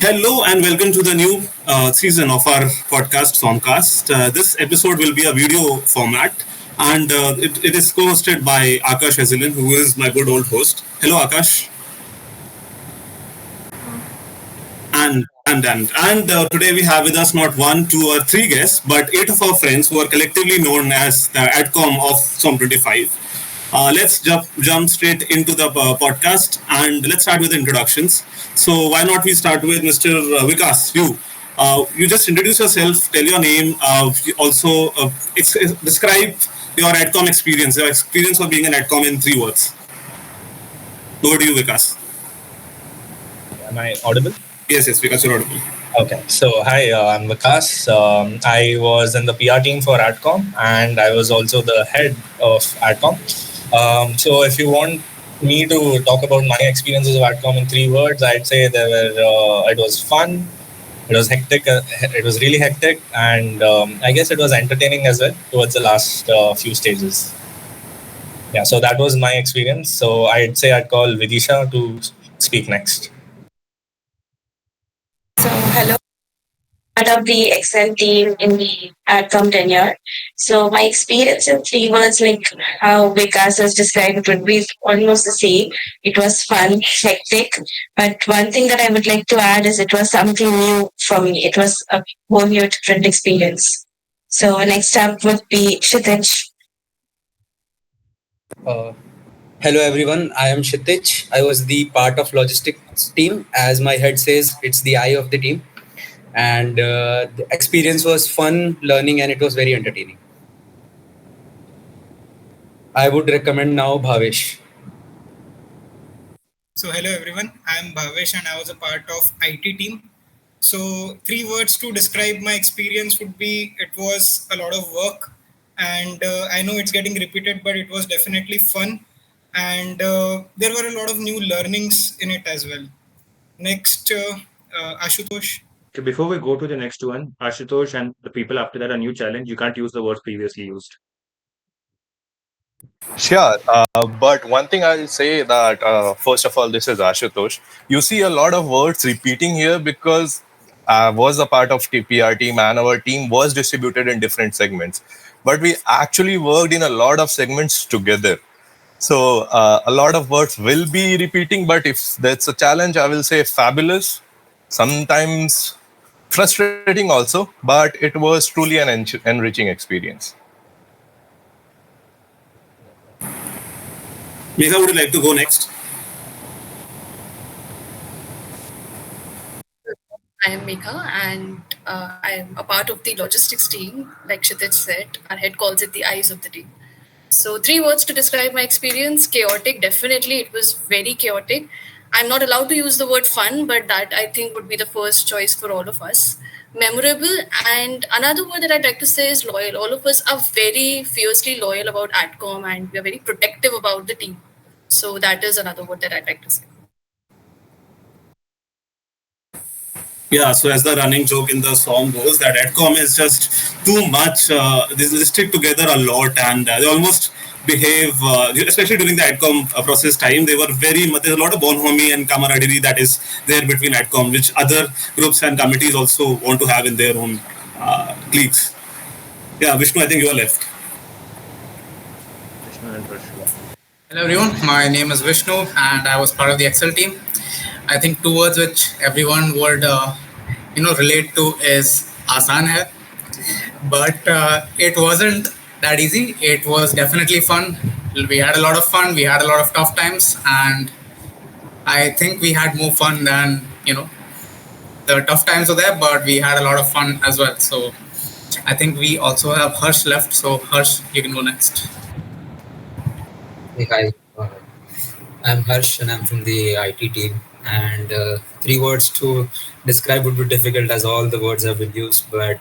Hello and welcome to the new season of our podcast, SOMCast. This episode will be a video format and it is co-hosted by Akash Hezilin, who is my good old host. Hello, Akash. And today we have with us not one, two, or three guests, but eight of our friends who are collectively known as the Adcom of SOM25. Let's jump straight into the podcast and let's start with introductions. So why not we start with Mr. Vikas? You just introduce yourself, tell your name, also describe your Adcom experience, your experience of being an Adcom in 3 words. Over to you, Vikas. Am I audible? Yes, Vikas, you're audible. Okay. So, hi, I'm Vikas. I was in the PR team for Adcom and I was also the head of Adcom. So, if you want me to talk about my experiences of Adcom in 3 words, I'd say it was fun, it was hectic, it was really hectic, and I guess it was entertaining as well towards the last few stages. Yeah, so that was my experience. So, I'd say I'd call Vidisha to speak next. So, hello, part of the Excel team in the Adcom tenure. So, my experience in 3 words, like how Vikas has described, it would be almost the same. It was fun, hectic. But one thing that I would like to add is it was something new for me. It was a whole new different experience. So, next up would be Kshitij. Hello everyone, I am Kshitij. I was the part of logistics team. As my head says, it's the eye of the team. And the experience was fun, learning, and it was very entertaining. I would recommend now Bhavesh. So hello everyone, I am Bhavesh and I was a part of IT team. So 3 words to describe my experience would be it was a lot of work and I know it's getting repeated, but it was definitely fun and there were a lot of new learnings in it as well. Next, Ashutosh. So before we go to the next one, Ashutosh and the people after that, a new challenge. You can't use the words previously used. Sure, but one thing I'll say that first of all, this is Ashutosh. You see a lot of words repeating here because I was a part of TPR team and our team was distributed in different segments. But we actually worked in a lot of segments together. So a lot of words will be repeating, but if that's a challenge, I will say fabulous. Sometimes frustrating also, but it was truly an enriching experience. Megha, would you like to go next? I am Megha and I am a part of the logistics team. Like Kshitij said, our head calls it the eyes of the team. So 3 words to describe my experience: chaotic. Definitely, it was very chaotic. I'm not allowed to use the word fun, but that I think would be the first choice for all of us. Memorable, and another word that I'd like to say is loyal. All of us are very fiercely loyal about Adcom and we are very protective about the team. So that is another word that I'd like to say. Yeah, so as the running joke in the song goes, that Adcom is just too much. They stick together a lot and they almost behave, especially during the Adcom process time, they were very much, there's a lot of bonhomie and camaraderie that is there between Adcom, which other groups and committees also want to have in their own cliques. Yeah, Vishnu, I think you are left. Vishnu and Prashant. Hello everyone, my name is Vishnu and I was part of the Excel team. I think 2 words which everyone would relate to is Asan hai. But it wasn't that easy. It was definitely fun. We had a lot of fun. We had a lot of tough times, and I think we had more fun than the tough times were there, but we had a lot of fun as well. So I think we also have Harsh left. So Harsh, you can go next. Hey, hi. I'm Harsh and I'm from the IT team. And 3 words to describe would be difficult as all the words have been used. But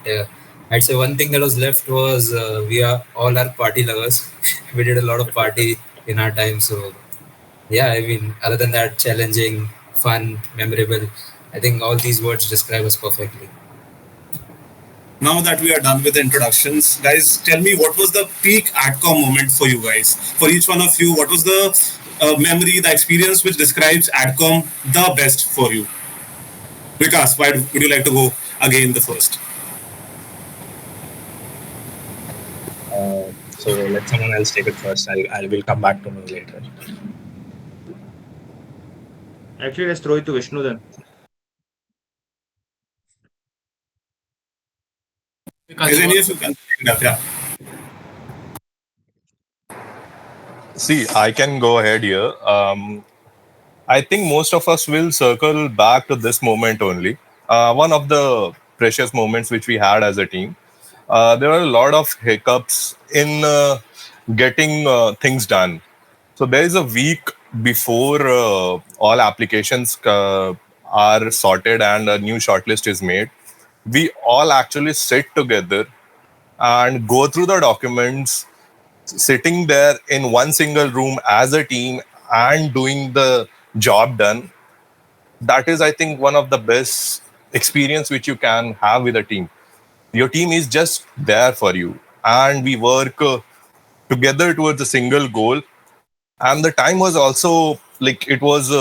I'd say one thing that was left was we are all our party lovers. We did a lot of party in our time. So yeah, I mean, other than that, challenging, fun, memorable, I think all these words describe us perfectly. Now that we are done with the introductions, guys, tell me what was the peak Adcom moment for you guys? For each one of you, what was the memory, the experience which describes Adcom the best for you? Vikas, why would you like to go again the first? So let someone else take it first. I will come back to me later. Actually, let's throw it to Vishnu then. Because Is you any want of you can take it up? Yeah. See, I can go ahead here. I think most of us will circle back to this moment only. One of the precious moments which we had as a team. There were a lot of hiccups in getting things done. So there is a week before all applications are sorted and a new shortlist is made. We all actually sit together and go through the documents, sitting there in one single room as a team and doing the job done. That is, I think, one of the best experience which you can have with a team. Your team is just there for you, and we work together towards a single goal. And the time was also like it was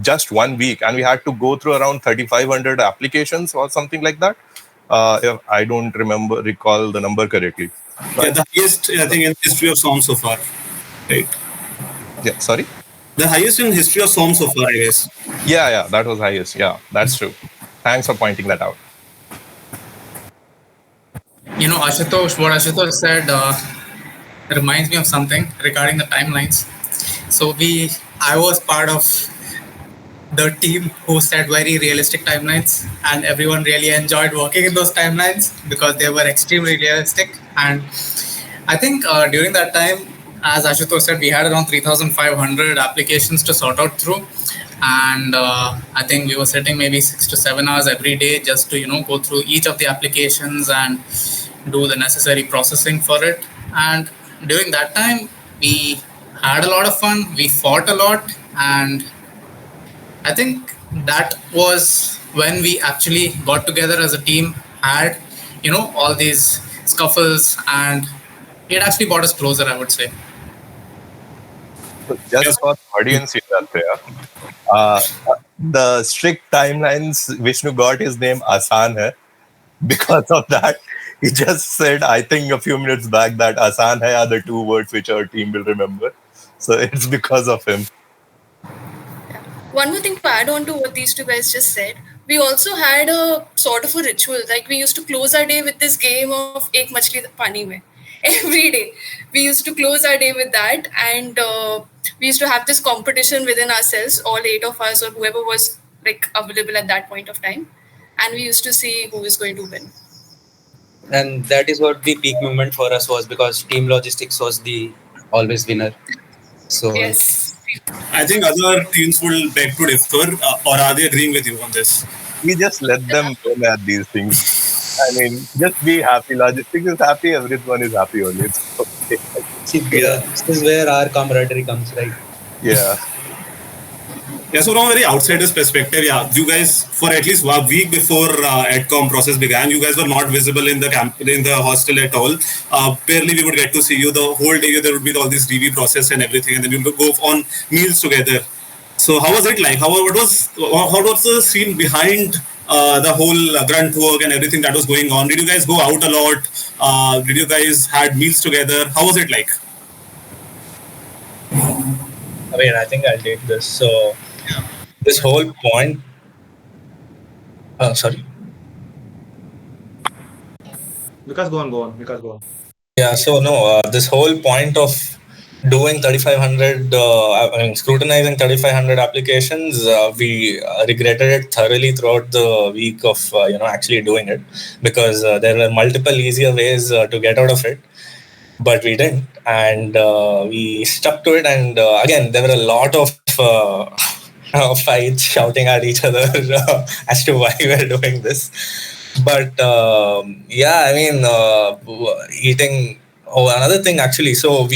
just 1 week, and we had to go through around 3,500 applications or something like that. If I don't recall the number correctly. Yeah, Right? the highest, I think, in history of SOM so far. Right. Yeah, sorry. The highest in history of SOM so far, I guess. Yeah, that was highest. Yeah, that's true. Thanks for pointing that out. Ashutosh, what Ashutosh said reminds me of something regarding the timelines. So I was part of the team who set very realistic timelines, and everyone really enjoyed working in those timelines because they were extremely realistic. And I think during that time, as Ashutosh said, we had around 3,500 applications to sort out through. And I think we were sitting maybe 6 to 7 hours every day just to, go through each of the applications and do the necessary processing for it. And during that time, we had a lot of fun. We fought a lot. And I think that was when we actually got together as a team, had, all these scuffles, and it actually brought us closer, I would say. So just Yes. for the audience here, Atreya, uh, the strict timelines, Vishnu got his name Asan hai. Because of that, he just said, I think a few minutes back, that Asan hai are the two words which our team will remember. So it's because of him. One more thing to add on to what these two guys just said, we also had a sort of a ritual. Like we used to close our day with this game of Ek Machli Pani Mein. Every day. We used to close our day with that. And we used to have this competition within ourselves, all eight of us or whoever was like available at that point of time. And we used to see who is going to win. And that is what the peak moment for us was, because team logistics was the always winner. So Yes. I think other teams will beg to differ, or are they agreeing with you on this? We just let them win at these things. I mean, just be happy. Logistics is happy, everyone is happy only. It's okay. see, Yeah. this is where our camaraderie comes, right? Yeah. Yeah, so from a very outsider's perspective, yeah, you guys, for at least a week before Adcom process began, you guys were not visible in the camp, in the hostel at all. Barely we would get to see you the whole day. There would be all this DV process and everything, and then we would go on meals together. So how was it like? How was the scene behind the whole grunt work and everything that was going on? Did you guys go out a lot? Did you guys had meals together? How was it like? I mean, I think I'll take this. So this whole point. Sorry. Vikas, go on, go on. Vikas, go on. Yeah. So no, this whole point of doing 3,500, I mean, scrutinizing 3,500 applications, we regretted it thoroughly throughout the week of actually doing it, because there were multiple easier ways to get out of it, but we didn't, and we stuck to it. And again, there were a lot of fights, shouting at each other as to why we were doing this. But yeah, I mean, eating. Oh, another thing actually. So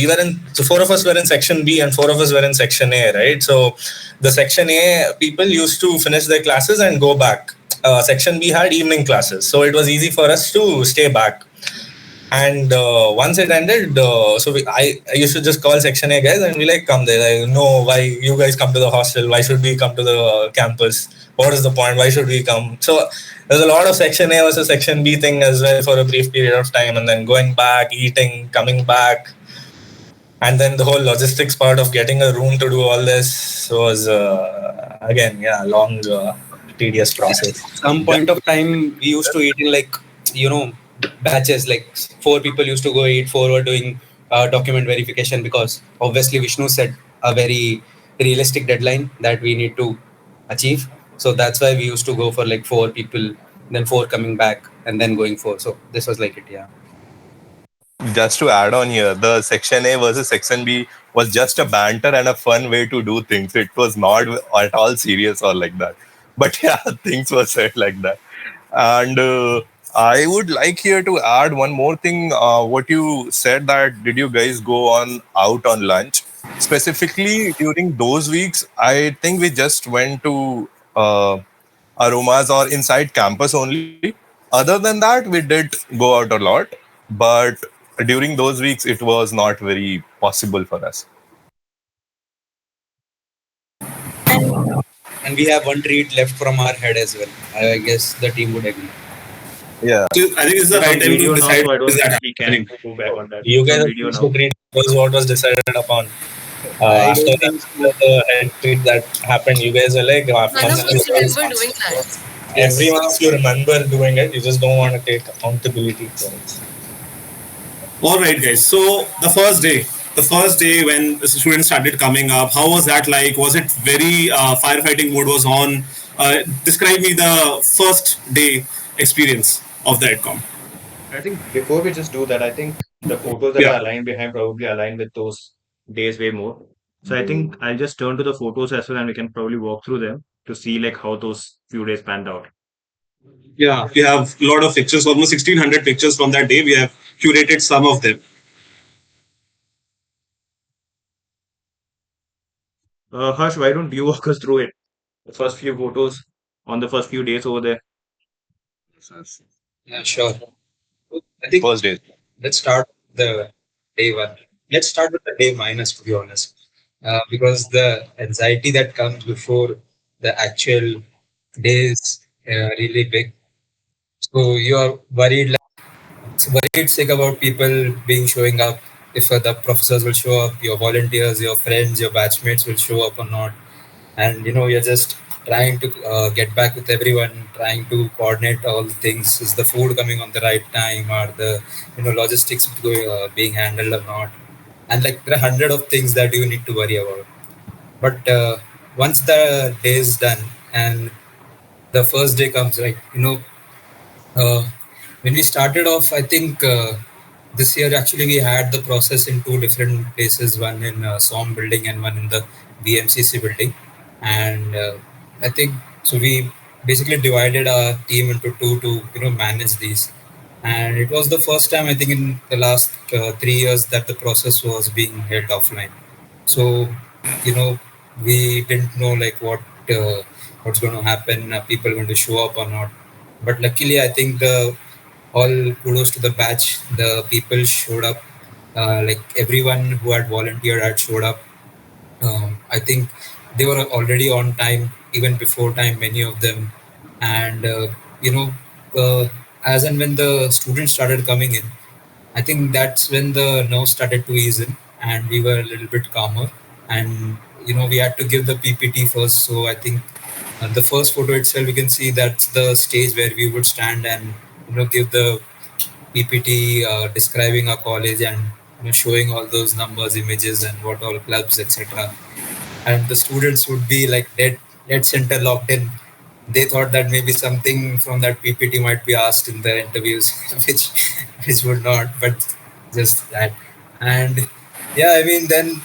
four of us were in section B and four of us were in section A, right? So the section A people used to finish their classes and go back. Section B had evening classes, so it was easy for us to stay back. And once it ended, I used to just call Section A guys and be like, come there. Like, no, why you guys come to the hostel? Why should we come to the campus? What is the point? Why should we come? So there's a lot of Section A versus Section B thing as well for a brief period of time, and then going back, eating, coming back, and then the whole logistics part of getting a room to do all this was again, yeah, long, tedious process. Some point of time we used to eat in like, you know, batches. Like 4 people used to go eat, 4 were doing document verification, because obviously Vishnu set a very realistic deadline that we need to achieve. So that's why we used to go for like 4 people, then 4 coming back, and then going 4. So this was like it, yeah. Just to add on here, the Section A versus Section B was just a banter and a fun way to do things. It was not at all serious or like that. But yeah, things were said like that. And I would like here to add one more thing. What you said, that did you guys go on out on lunch? Specifically during those weeks, I think we just went to aromas or inside campus only. Other than that, we did go out a lot, but during those weeks, it was not very possible for us. And we have one treat left from our head as well. I guess the team would agree. Yeah. So I think it's the It's right on time video to now, decide so I is don't that think we can happening. go back on that. You It's guys on are video supposed now. to treat was what was decided upon. I After don't that, think the head treat that happened, you guys were like, None of us remember doing that. everyone else you remember doing it, you just don't want to take accountability for it. All right, guys. So the first day when the students started coming up, how was that like? Was it very firefighting mode was on? Describe me the first day experience of the Adcom. I think before we just do that, I think the photos that Yeah. are aligned behind probably align with those days way more. So I think I'll just turn to the photos as well, and we can probably walk through them to see like how those few days panned out. Yeah, we have a lot of pictures, almost 1,600 pictures from that day. We have curated some of them. Harsh, why don't you walk us through it? The first few photos on the first few days over there. Yeah, sure. I think First day. let's start the day one. Let's start with the day minus, to be honest, because the anxiety that comes before the actual day is really big. So you're worried, worried sick about people being showing up. If the professors will show up, your volunteers, your friends, your batchmates will show up or not, and you're just trying to get back with everyone, trying to coordinate all the things. Is the food coming on the right time? Are the logistics being handled or not? And like there are hundred of things that you need to worry about. But once the day is done and the first day comes, like uh, when we started off, I think this year actually we had the process in 2 different places, one in SOM building and one in the BMCC building. And I think so we basically divided our team into two to manage these. And it was the first time I think in the last 3 years that the process was being held offline. So we didn't know like what's going to happen, people going to show up or not. But luckily, I think the all kudos to the batch. The people showed up. Like everyone who had volunteered had showed up. I think they were already on time, even before time, many of them. And you know, as and when the students started coming in, I think that's when the nerves started to ease in, and we were a little bit calmer. And we had to give the PPT first. So I think the first photo itself, we can see that's the stage where we would stand and give the PPT describing our college and showing all those numbers, images, and what all clubs, etc. And the students would be like dead center locked in. They thought that maybe something from that PPT might be asked in the interviews, which would not, but just that. And yeah, I mean, then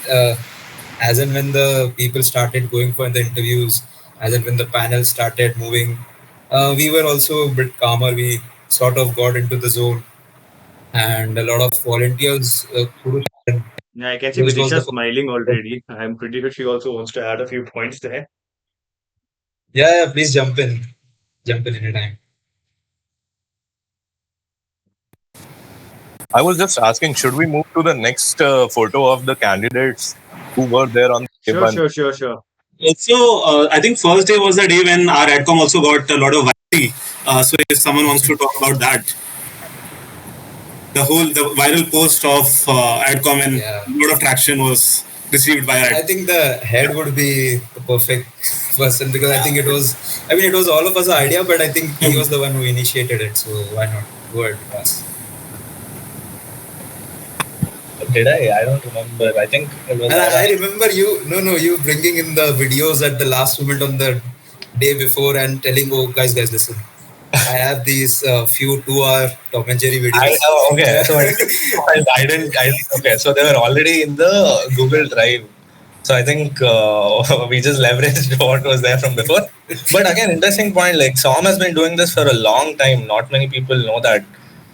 as and when the people started going for the interviews, as and when the panel started moving, we were also a bit calmer. We sort of got into the zone, and a lot of volunteers. Yeah, I can see This was Vidisha the smiling already. I'm pretty sure she also wants to add a few points there. yeah. Please jump in anytime. I was just asking, should we move to the next photo of the candidates who were there on day Sure, one? sure, sure, sure. Also, I think first day was the day when our Adcom also got a lot of virality. So if someone wants to talk about that, the viral post of Adcom and Yeah. a lot of traction was received by our I think the head would be the perfect person because I think it was. I mean, it was all of us idea, but I think he was the one who initiated it. So why not go ahead, Vikas? Did I? I don't remember. I think it was. And I remember you. No, you bringing in the videos at the last moment on the day before and telling, "Oh, guys, listen. I have these few 2-hour Tom and Jerry videos." Okay. So I didn't. Okay. So they were already in the Google Drive. So I think we just leveraged what was there from before. But again, interesting point. Like Som has been doing this for a long time. Not many people know that.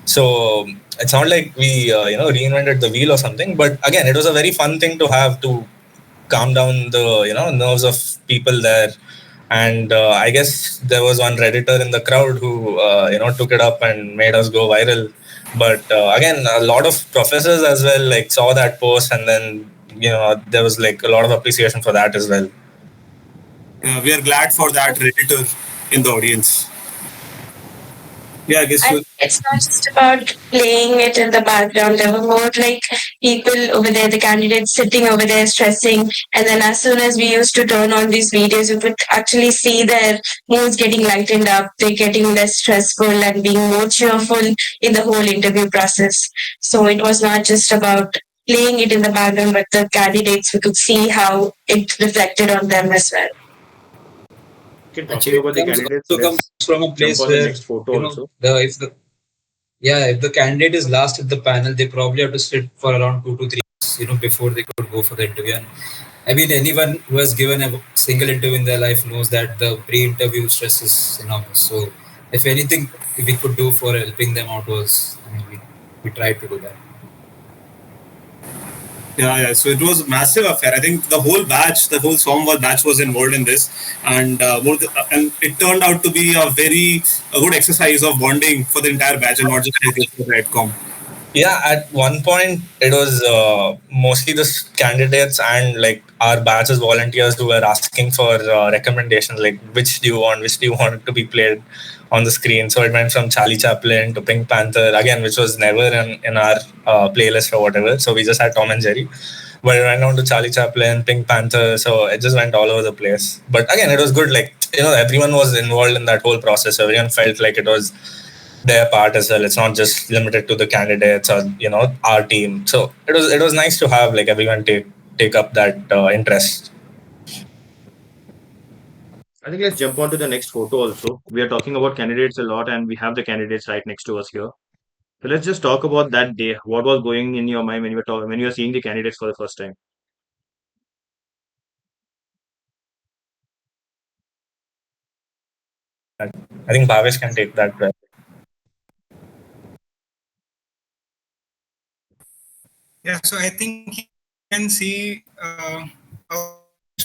So it's not like we reinvented the wheel or something. But again, it was a very fun thing to have to calm down the nerves of people there. And I guess there was one redditor in the crowd who took it up and made us go viral. But again, a lot of professors as well like saw that post, and then there was like a lot of appreciation for that as well. we are glad for that Redditor in the audience. Yeah, I guess And it's not just about playing it in the background. There were more like people over there, the candidates sitting over there stressing. And then as soon as we used to turn on these videos, you could actually see their moods getting lightened up. They're getting less stressful and being more cheerful in the whole interview process. So it was not just about playing it in the background, but the candidates, we could see how it reflected on them as well. Okay, talking Actually, about the it candidates, also comes let's from a jump place on the where next photo also. if the candidate is last at the panel, they probably have to sit for around 2 to 3 hours, before they could go for the interview. And I mean, anyone who has given a single interview in their life knows that the pre-interview stress is enormous. So, if anything we could do for helping them out was, I mean, we tried to do that. Yeah. So it was a massive affair. I think the whole batch, the whole Somwal batch was involved in this, and and it turned out to be a good exercise of bonding for the entire batch and not just for the Edcom. Yeah, at one point it was mostly the candidates and like our batch's volunteers who were asking for recommendations, like which do you want to be played on the screen. So it went from Charlie Chaplin to Pink Panther again, which was never in our playlist or whatever. So we just had Tom and Jerry, but it went on to Charlie Chaplin, Pink Panther. So it just went all over the place. But again, it was good. Like everyone was involved in that whole process. Everyone felt like it was their part as well. It's not just limited to the candidates or our team. So it was nice to have like everyone take up that interest. I think let's jump on to the next photo also. We are talking about candidates a lot and we have the candidates right next to us here. So let's just talk about that day. What was going in your mind when when you were seeing the candidates for the first time? I think Bhavesh can take that. Yeah, so I think you can see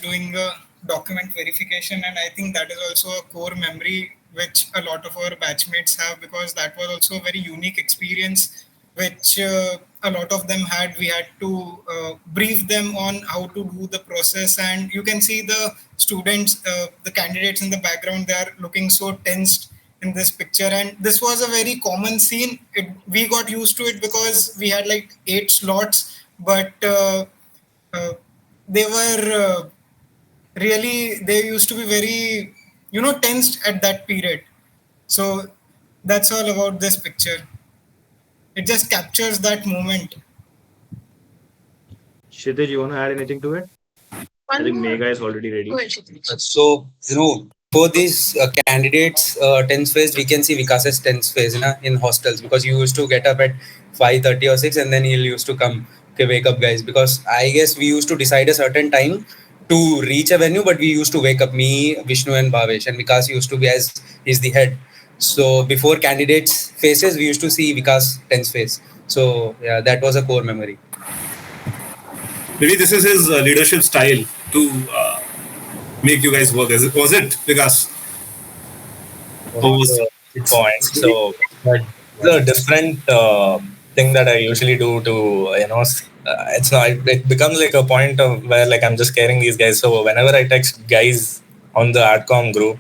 doing a document verification, and I think that is also a core memory which a lot of our batchmates have, because that was also a very unique experience which a lot of them had. We had to brief them on how to do the process, and you can see the students, the candidates in the background, they are looking so tensed in this picture. And this was a very common scene. We got used to it because we had like 8 slots, but they were really, they used to be very tensed at that period. So that's all about this picture. It just captures that moment. Kshitij, you want to add anything to it? I think Megha is already ready. So, for these candidates, tense phase, we can see Vikas's tense phase in hostels, because you used to get up at 5:30 or 6, and then he'll used to come, okay, wake up, guys. Because I guess we used to decide a certain time to reach a venue, but we used to wake up, me, Vishnu, and Bhavesh, and Vikas used to be, as he's the head. So, before candidates' faces, we used to see Vikas' tense phase. So, yeah, that was a core memory. Maybe this is his leadership style to make you guys work. Was it? Because Point. So the different thing that I usually do to, it's not, it becomes like a point of where like I'm just scaring these guys. So whenever I text guys on the Adcom group,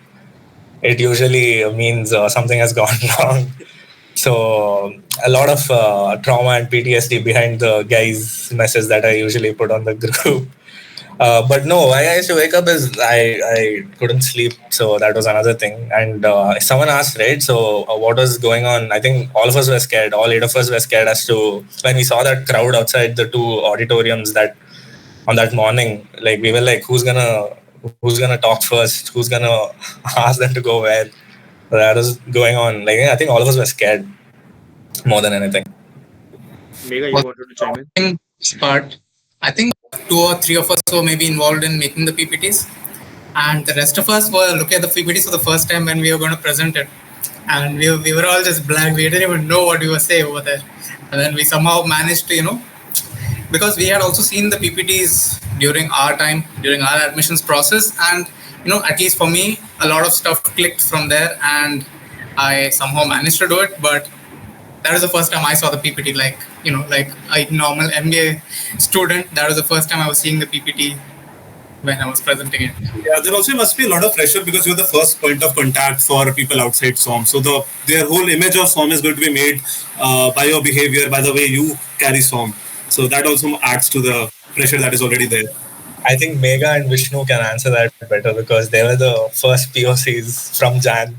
it usually means something has gone wrong. So a lot of trauma and PTSD behind the guys' message that I usually put on the group. But no, why I used to wake up is I couldn't sleep, so that was another thing. And someone asked, right? So what was going on? I think all of us were scared. All eight of us were scared as to when we saw that crowd outside the two auditoriums that on that morning. Like we were like, who's gonna talk first? Who's gonna ask them to go where? That was going on. Like I think all of us were scared more than anything. Megha, you Was wanted to chime in? this part. I think two or three of us were maybe involved in making the PPTs, and the rest of us were looking at the PPTs for the first time when we were going to present it. And we were all just blank. We didn't even know what we were saying over there. And then we somehow managed to, because we had also seen the PPTs during our time, during our admissions process. And, at least for me, a lot of stuff clicked from there and I somehow managed to do it. But that was the first time I saw the PPT, like a normal MBA student. That was the first time I was seeing the PPT when I was presenting it. Yeah, there also must be a lot of pressure because you're the first point of contact for people outside SOM. So their whole image of SOM is going to be made by your behavior, by the way you carry SOM. So that also adds to the pressure that is already there. I think Megha and Vishnu can answer that better because they were the first POCs from Jan.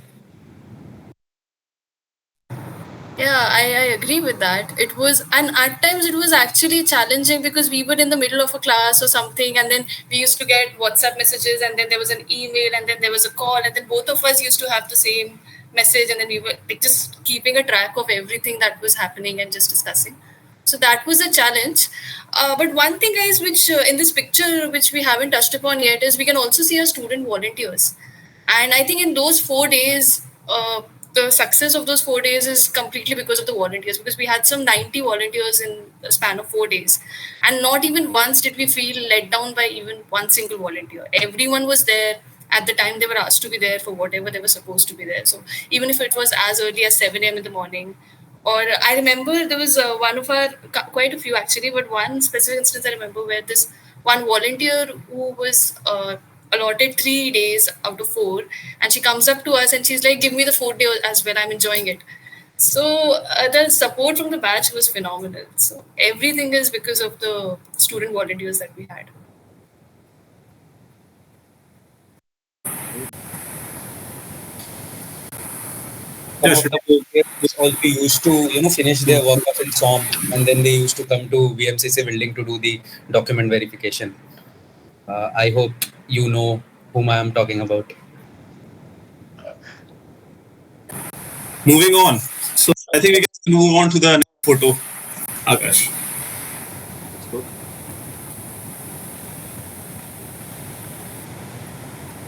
Yeah, I agree with that. It was, and at times it was actually challenging because we were in the middle of a class or something, and then we used to get WhatsApp messages, and then there was an email, and then there was a call, and then both of us used to have the same message, and then we were like just keeping a track of everything that was happening and just discussing. So that was a challenge. But one thing, guys, which in this picture, which we haven't touched upon yet, is we can also see our student volunteers. And I think in those 4 days, the success of those 4 days is completely because of the volunteers, because we had some 90 volunteers in the span of 4 days. And not even once did we feel let down by even one single volunteer. Everyone was there at the time they were asked to be there for whatever they were supposed to be there. So even if it was as early as 7 a.m. in the morning, or I remember there was one of our, quite a few actually, but one specific instance I remember where this one volunteer who was allotted 3 days out of four, and she comes up to us and she's like, "Give me the fourth day as well. I'm enjoying it." So the support from the batch was phenomenal. So everything is because of the student volunteers that we had. Some of the volunteers also used to, finish their work off in SOM, and then they used to come to VMCC building to do the document verification. I hope you know whom I am talking about. Moving on. So I think we can move on to the next photo. Akash. Let's go.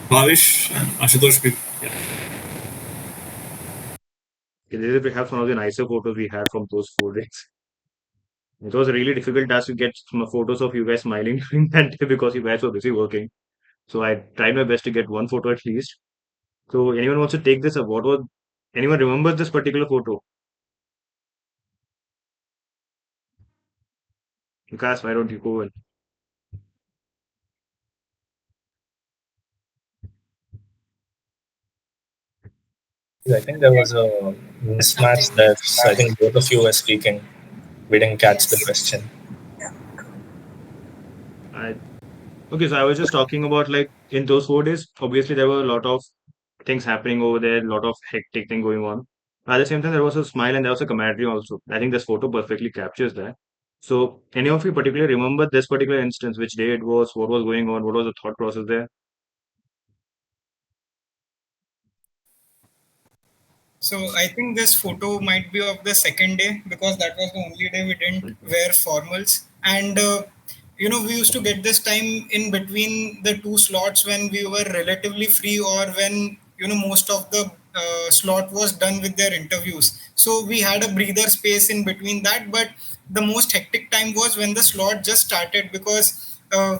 Bhavish and Ashutosh. Yeah. Okay, this is perhaps one of the nicer photos we had from those 4 days. It was a really difficult task to get some photos of you guys smiling during that day because you guys were busy working. So I tried my best to get one photo at least. So anyone wants to take this up? What was anyone remembers this particular photo? Vikas, why don't you go in? I think there was a mismatch there. So I think both of you were speaking. We didn't catch the question. I Okay, so I was just talking about like in those 4 days, obviously there were a lot of things happening over there, a lot of hectic thing going on. At the same time, there was a smile and there was a camaraderie also. I think this photo perfectly captures that. So, any of you particularly remember this particular instance, which day it was, what was going on, what was the thought process there? So I think this photo might be of the second day because that was the only day we didn't wear formals. And we used to get this time in between the two slots when we were relatively free or when most of the slot was done with their interviews. So we had a breather space in between that, but the most hectic time was when the slot just started because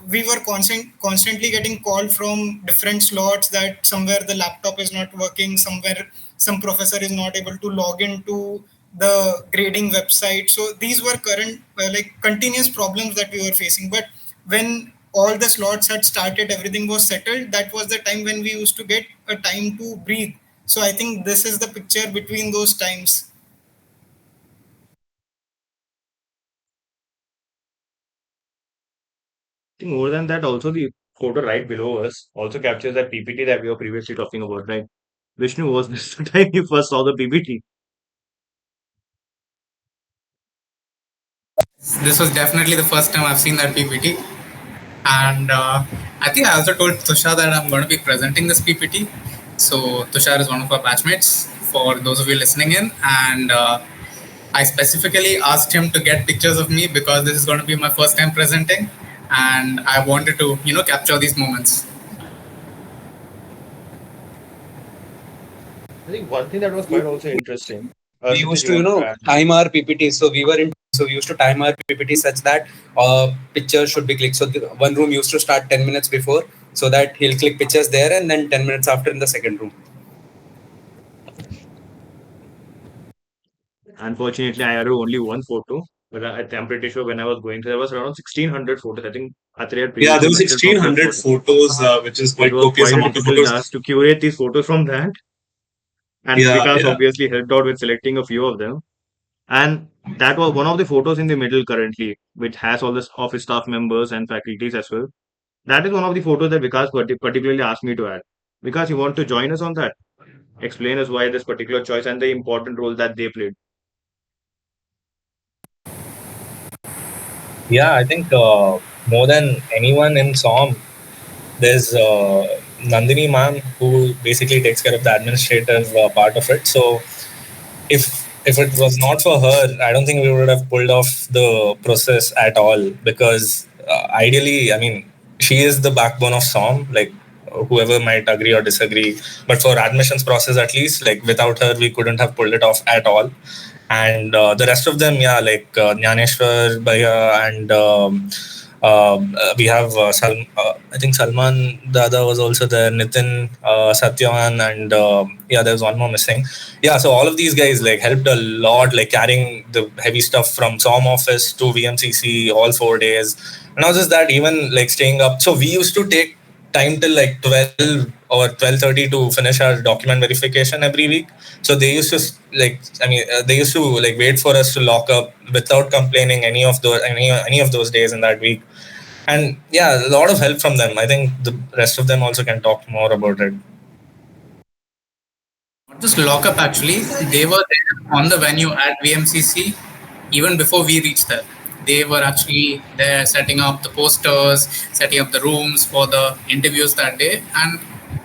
we were constantly getting called from different slots that somewhere the laptop is not working, somewhere some professor is not able to log into the grading website. So these were current like continuous problems that we were facing. But when all the slots had started, everything was settled. That was the time when we used to get a time to breathe. So I think this is the picture between those times. I think more than that, also the photo right below us also captures that PPT that we were previously talking about, right? Vishnu, was this the time you first saw the PPT? This was definitely the first time I've seen that PPT. And I think I also told Tushar that I'm going to be presenting this PPT. So Tushar is one of our batchmates, for those of you listening in. And I specifically asked him to get pictures of me because this is going to be my first time presenting. And I wanted to, capture these moments. I think one thing that was quite also interesting. We Kshitij, used you to, wanted to add? time our PPT. So we were in, so we used to time our PPT such that pictures should be clicked. So one room used to start 10 minutes before, so that he'll click pictures there, and then 10 minutes after in the second room. Unfortunately, I had only one photo, but I'm pretty sure when I was going, there was around 1600 photos. I think Atri had Yeah, there previously was mentioned from their 1600 photo. photos, which is It quite was copious quite a amount of difficult photos. task to curate these photos from that. And Yeah, Vikas yeah. obviously helped out with selecting a few of them. And that was one of the photos in the middle currently, which has all the office staff members and faculties as well. That is one of the photos that Vikas particularly asked me to add. Vikas, you want to join us on that? Explain us why this particular choice and the important role that they played. Yeah, I think more than anyone in SOM, there's Nandini ma'am who basically takes care of the administrative part of it. So if it was not for her, I don't think we would have pulled off the process at all. Because ideally, I mean, she is the backbone of SOM. Like whoever might agree or disagree, but for admissions process at least, like without her, we couldn't have pulled it off at all. And the rest of them, yeah, like Jnaneshwar Bhaiya and we have I think Salman Dada was also there, Nitin, Satyavan, and yeah, there was one more missing. Yeah, so all of these guys like helped a lot, like carrying the heavy stuff from SOM office to VMCC all 4 days. And not just that, even like staying up. So we used to take time till like 12 or 12:30 to finish our document verification every week. So they used to like, I mean, they used to like wait for us to lock up without complaining any of those days in that week. And yeah, a lot of help from them. I think the rest of them also can talk more about it. Not just lockup, actually. They were there on the venue at VMCC even before we reached there. They were actually there setting up the posters, setting up the rooms for the interviews that day, and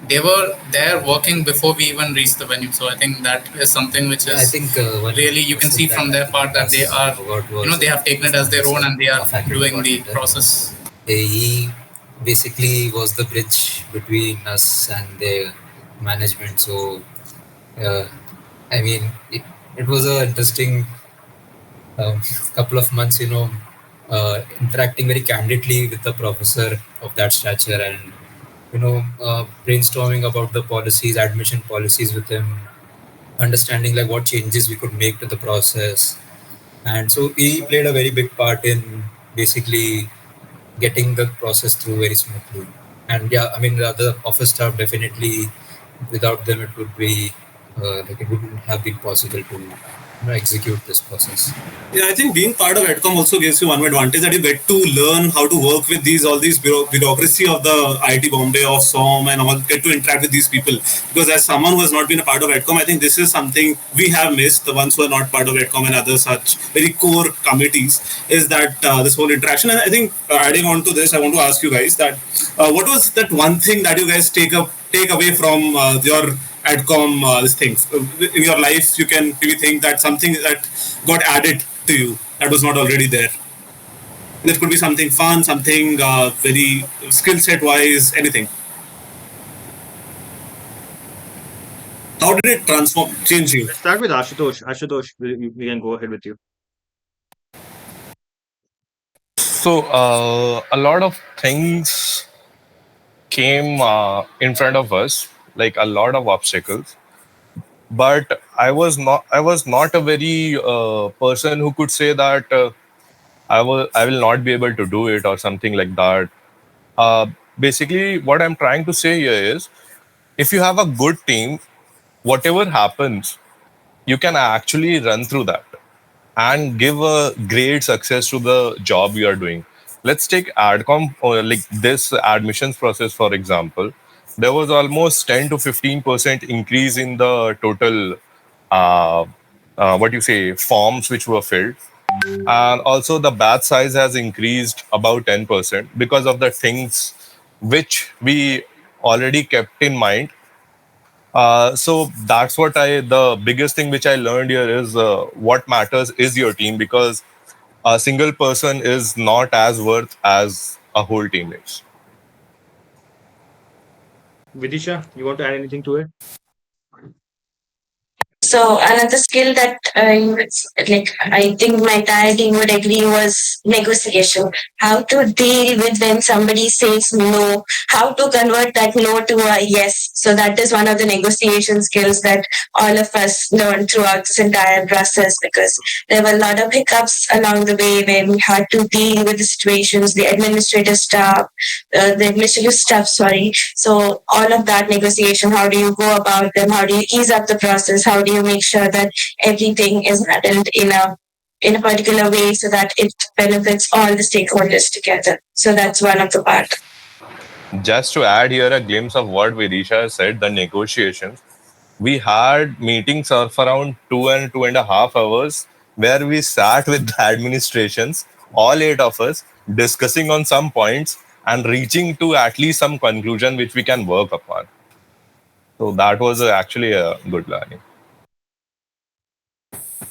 they were there working before we even reached the venue. So I think that is something which is, I think really, you can see from their part that they are, they have taken it as their own and they are doing the process. he basically was the bridge between us and the management. So, uh, I mean, it was a interesting couple of months, interacting very candidly with the professor of that stature and, brainstorming about the policies, admission policies with him, understanding like what changes we could make to the process. And so he played a very big part in basically getting the process through very smoothly. And yeah, I mean, the office staff definitely, without them, it would be like it wouldn't have been possible to execute this process. Yeah, I think being part of Adcom also gives you one advantage that you get to learn how to work with these all these bureaucracy of the IIT Bombay of SOM and all, get to interact with these people. Because as someone who has not been a part of Adcom, I think this is something we have missed. The ones who are not part of Adcom and other such very core committees is that this whole interaction. And I think adding on to this, I want to ask you guys that what was that one thing that you guys take away from your Adcom these things in your life? You can maybe think that something that got added to you that was not already there. It could be something fun, something very skill set wise, anything. How did it transform, change you? Let's start with Ashutosh. Ashutosh, we can go ahead with you. So a lot of things came in front of us, like a lot of obstacles. but I was not a very person who could say that I will not be able to do it or something like that. Uh, Basically, what I'm trying to say here is, if you have a good team, whatever happens, you can actually run through that and give a great success to the job you are doing. Let's take Adcom or like this admissions process for example. There was almost 10 to 15% increase in the total uh, what you say forms which were filled, and also the batch size has increased about 10% because of the things which we already kept in mind. So that's what the biggest thing which I learned here is what matters is your team, because a single person is not as worth as a whole team is. Vidisha, you want to add anything to it? So another skill that like I think my entire team would agree was negotiation. How to deal with when somebody says no, how to convert that no to a yes. So that is one of the negotiation skills that all of us learned throughout this entire process, because there were a lot of hiccups along the way where we had to deal with the situations, the administrative staff, the administrative stuff, sorry. So all of that negotiation, how do you go about them? How do you ease up the process? How do you make sure that everything is handled in a particular way so that it benefits all the stakeholders together? So that's one of the part. Just to add here a glimpse of what Vidisha said, the negotiations. We had meetings of around 2 and 2.5 hours where we sat with the administrations, all eight of us, discussing on some points and reaching to at least some conclusion which we can work upon. So that was actually a good learning.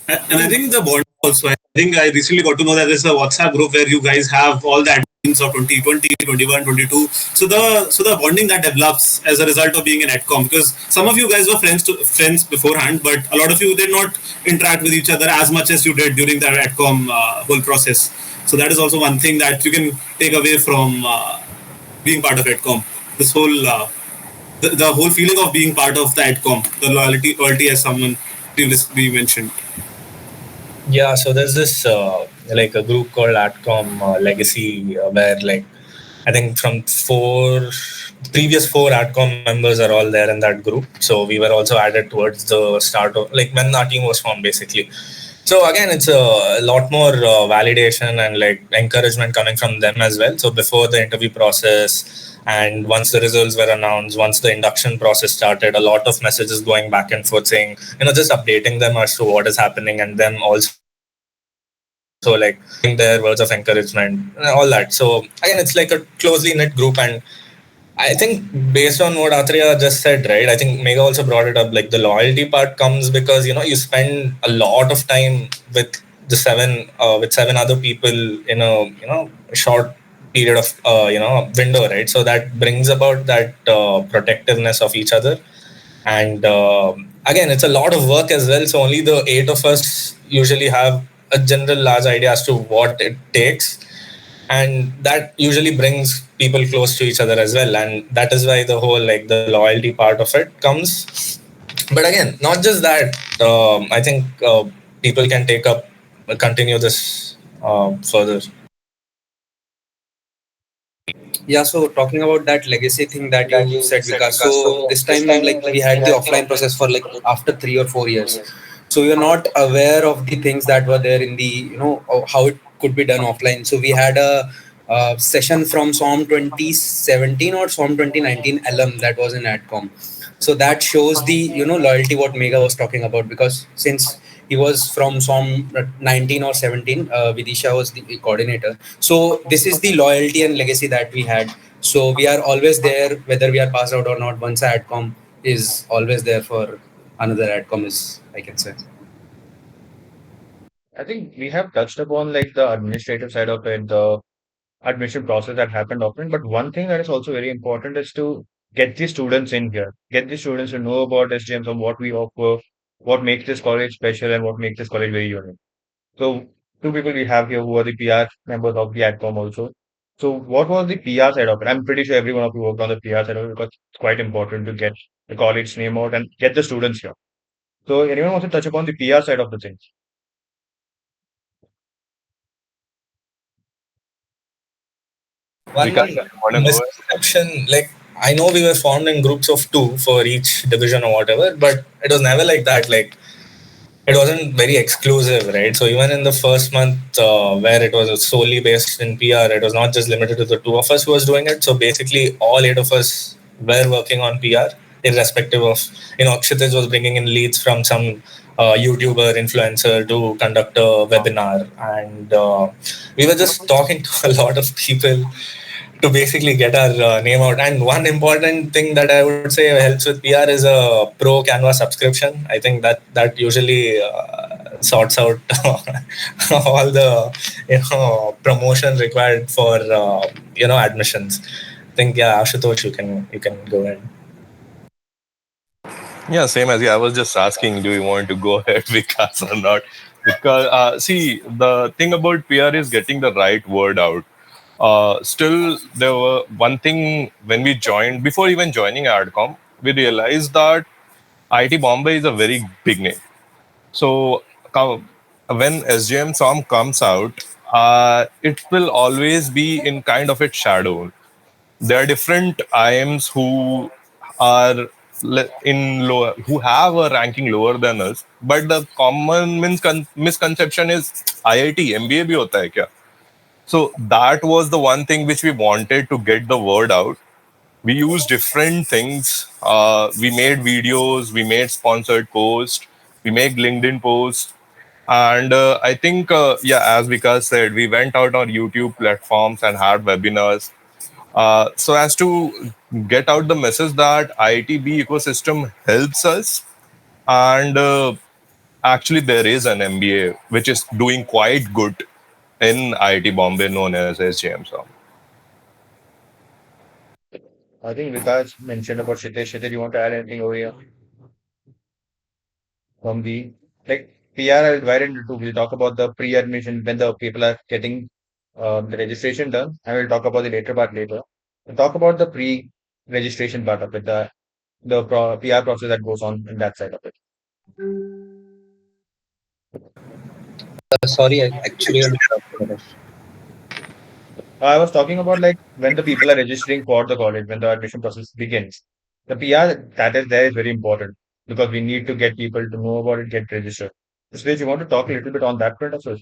And I think the bond also. I think I recently got to know that there's a WhatsApp group where you guys have all the admins of 2020, 21, 22. So the bonding that develops as a result of being an adcom, because some of you guys were friends beforehand, but a lot of you did not interact with each other as much as you did during that adcom whole process. So that is also one thing that you can take away from being part of adcom. This whole the whole feeling of being part of the adcom, the loyalty as someone previously mentioned. Yeah, so there's this like a group called Adcom Legacy, where like I think from previous four Adcom members are all there in that group. So we were also added towards the start of like when our team was formed, basically. So again, it's a lot more validation and like encouragement coming from them as well. So before the interview process, and once the results were announced, once the induction process started, a lot of messages going back and forth saying, just updating them as to what is happening, and them also like giving their words of encouragement, all that. So again, it's like a closely knit group. And I think based on what Atreya just said, right? I think Megha also brought it up. Like the loyalty part comes because you spend a lot of time with with seven other people in a short period of window, right? So that brings about that protectiveness of each other. And again, it's a lot of work as well. So only the eight of us usually have a general large idea as to what it takes, and that usually brings people close to each other as well. And that is why the whole like the loyalty part of it comes. But again, not just that, I think people can continue this further. Yeah, so talking about that legacy thing that you said, Vikas. So this time, like we had the offline process for like after 3 or 4 years. So you're not aware of the things that were there in the how it could be done offline. So we had a session from SOM 2017 or SOM 2019 alum that was in Adcom. So that shows the loyalty what Megha was talking about, because since he was from SOM 19 or 17, Vidisha was the coordinator. So this is the loyalty and legacy that we had. So we are always there, whether we are passed out or not. Once Adcom is always there for another Adcom, is I can say. I think we have touched upon like the administrative side of it, the admission process that happened often. But one thing that is also very important is to get the students in here, get the students to know about SGMs and what we offer, what makes this college special and what makes this college very unique. So two people we have here who are the PR members of the AdCom also. So what was the PR side of it? I'm pretty sure every one of you worked on the PR side of it because it's quite important to get the college name out and get the students here. So anyone wants to touch upon the PR side of the thing? One Vikas, you want to go? misconception, like I know we were formed in groups of two for each division or whatever, but it was never like that. Like it wasn't very exclusive, right? So even in the first month, where it was solely based in PR, it was not just limited to the two of us who was doing it. So basically, all eight of us were working on PR, irrespective of, Kshitij was bringing in leads from some YouTuber influencer to conduct a webinar, and we were just talking to a lot of people to basically get our name out. And one important thing that I would say helps with PR is a pro Canva subscription. I think that usually sorts out all the promotion required for admissions. I think, yeah, Ashutosh, you can go ahead. Yeah, same as you. I was just asking, do you want to go ahead, Vikas, or not? Because see, the thing about PR is getting the right word out. Still, there were one thing when we joined, before even joining Adcom, we realized that IT Bombay is a very big name. So when SJM SOM comes out, it will always be in kind of its shadow. There are different IMs who are in lower, who have a ranking lower than us, but the common misconception is IIT MBA bhi hota hai kya? So that was the one thing which we wanted to get the word out. We used different things. We made videos, we made sponsored posts, we make LinkedIn posts, and I think, yeah, as Vikas said, we went out on YouTube platforms and had webinars, so as to get out the message that IITB ecosystem helps us, and actually there is an MBA which is doing quite good in IIT Bombay, known as SJM. So I think Vikas mentioned about Kshitij. Kshitij, you want to add anything over here from the like PR? I'll divide into two. We'll talk about the pre-admission when the people are getting the registration done, and we'll talk about the later part later. We'll talk about the pre-registration part of it, the PR process that goes on in that side of it. Sorry, actually, I'm interrupting. I was talking about like when the people are registering for the college, when the admission process begins. The PR that is there is very important because we need to get people to know about it, get registered. So, you want to talk a little bit on that front of it?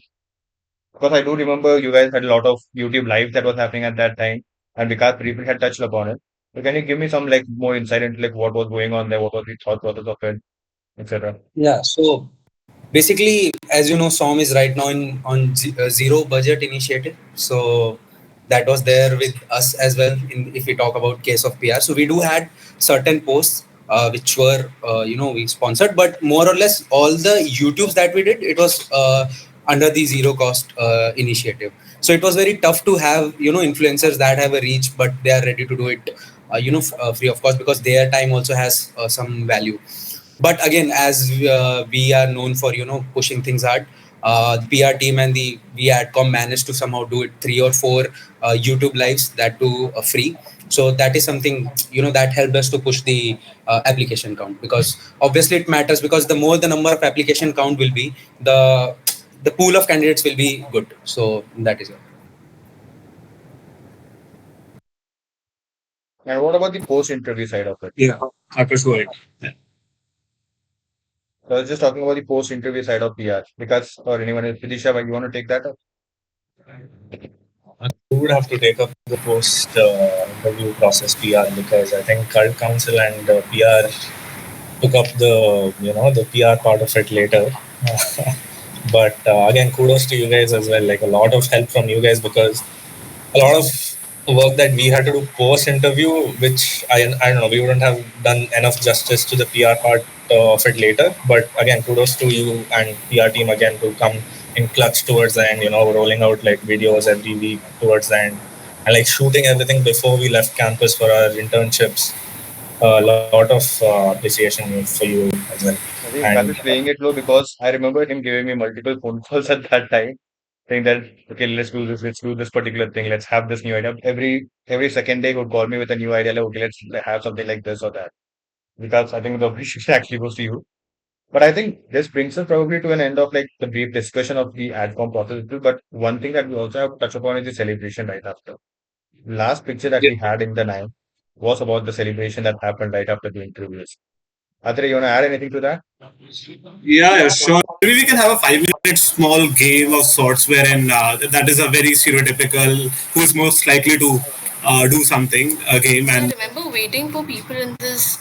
Because I do remember you guys had a lot of YouTube live that was happening at that time, and Vikas briefly had touched upon it. So can you give me some like more insight into like what was going on there, what was the thought process of it, etc. Yeah, so basically, as you know, SOM is right now in on zero budget initiative. So that was there with us as well. If we talk about case of PR, so we do had certain posts which were we sponsored, but more or less all the YouTubes that we did, it was under the zero cost initiative. So it was very tough to have influencers that have a reach, but they are ready to do it free of cost, because their time also has some value. But again, as we are known for pushing things hard, the PR team and the we Adcom managed to somehow do it 3 or 4 YouTube lives, that too free. So that is something that helped us to push the application count, because obviously it matters, because the more the number of application count will be, the pool of candidates will be good. So that is it. And what about the post-interview side of it? Yeah, Akash, go ahead. So I was just talking about the post-interview side of PR because or anyone else. Vidisha, you want to take that up? You would have to take up the post interview process PR, because I think cult council and PR took up the PR part of it later. But again, kudos to you guys as well. Like a lot of help from you guys, because a lot of work that we had to do post interview, which I don't know, we wouldn't have done enough justice to the PR part of it later. But again, kudos to you and PR team again to come in clutch towards the end. Rolling out like videos every week towards the end, and like shooting everything before we left campus for our internships. A lot of appreciation for you as well. I think Vikas And is playing it low because I remember him giving me multiple phone calls at that time, saying that okay, let's do this particular thing, let's have this new idea. Every second day he would call me with a new idea, like okay, let's have something like this or that. Because I think the appreciation actually goes to you. But I think this brings us probably to an end of like the brief discussion of the AdCom process. But one thing that we also have to touch upon is the celebration right after. Last picture that Yeah, we had in the night was about the celebration that happened right after the interviews. Adre, you want to add anything to that? yeah, sure. Maybe we can have a 5 minute small game of sorts wherein that is a very stereotypical who is most likely to do something a game. I And remember waiting for people in this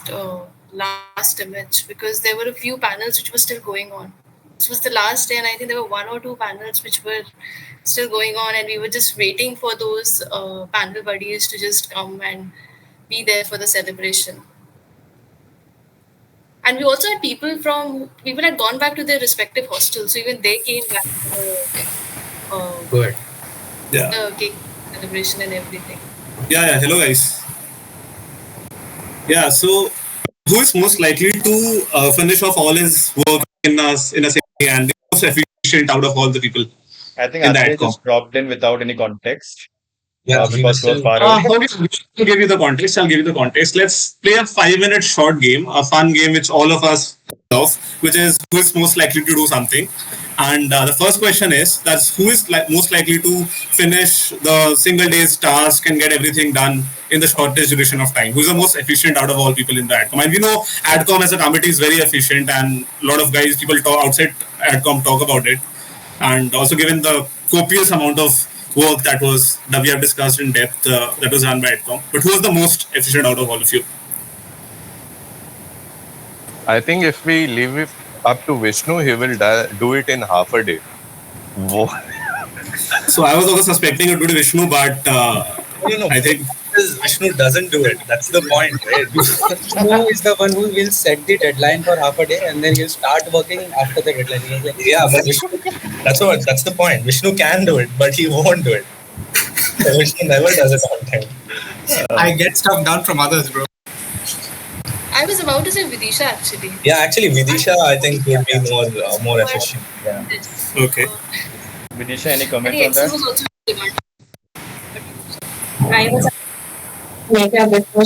last image because there were a few panels which were still going on. This was the last day, and I think there were one or two panels which were still going on, and we were just waiting for those panel buddies to just come and be there for the celebration. And we also had people had gone back to their respective hostels, so even they came back Good. yeah, the cake celebration and everything. yeah. Hello, guys. Yeah. So, who is most likely to finish off all his work in a city and the most efficient out of all the people I think in the Adre AdCom? just dropped in without any context Yeah, he was because he was still. far away. Okay, I'll give you the context. I'll give you the context. Let's play a 5 minute short game, a fun game which all of us love, which is who is most likely to do something. And the first question is that's who is most likely to finish the single day's task and get everything done in the shortest duration of time. Who's the most efficient out of all people in the AdCom? And we know AdCom as a committee is very efficient, and a lot of guys, people talk outside AdCom talk about it. And also given the copious amount of work that we have discussed in depth that was done by Adcom. But who was the most efficient out of all of you? I think if we leave it up to Vishnu, he will do it in half a day. Whoa. So I was also suspecting it would be Vishnu, but No, I think because Vishnu doesn't do it. That's the point, right? Vishnu is the one who will set the deadline for half a day and then he'll start working after the deadline. He's like, Yeah, but Vishnu, that's the point. Vishnu can do it, but he won't do it. So Vishnu never does it on time. I get stuff done from others, bro. I was about to say Vidisha actually. Yeah, actually, Vidisha, I think, would be more efficient. Yeah. Yes. okay. Vidisha, any But comments the on Excel that? was also demanding. I was Megha before